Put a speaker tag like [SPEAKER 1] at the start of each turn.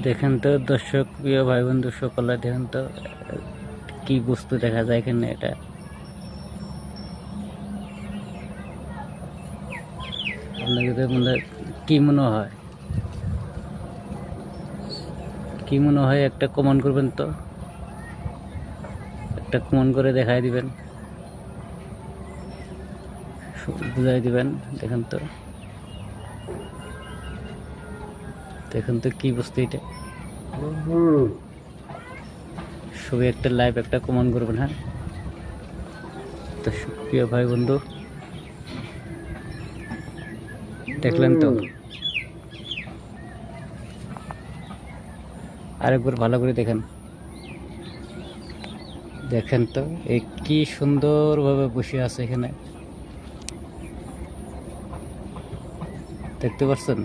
[SPEAKER 1] দেখেন তো দর্শক, প্রিয় ভাই বন্ধু সকলে, দেখেন তো কি বস্তু দেখা যায় এখানে। এটা আপনাদের মনে কি মনে হয়, কি মনে হয়? একটা কমেন্ট করবেন তো, একটা কমেন্ট করে দেখাই দিবেন, বুঝাই দিবেন। দেখেন তো, দেখেন তো কি বস্তু এটা। সবাই একটা লাইভ, একটা কমেন্ট করবেন। হ্যাঁ তো প্রিয় ভাই বন্ধু, দেখলেন তো? আরেকবার ভালো করে দেখেন, দেখেন তো এই কি সুন্দরভাবে বসে আছে এখানে, দেখতে পাচ্ছেন?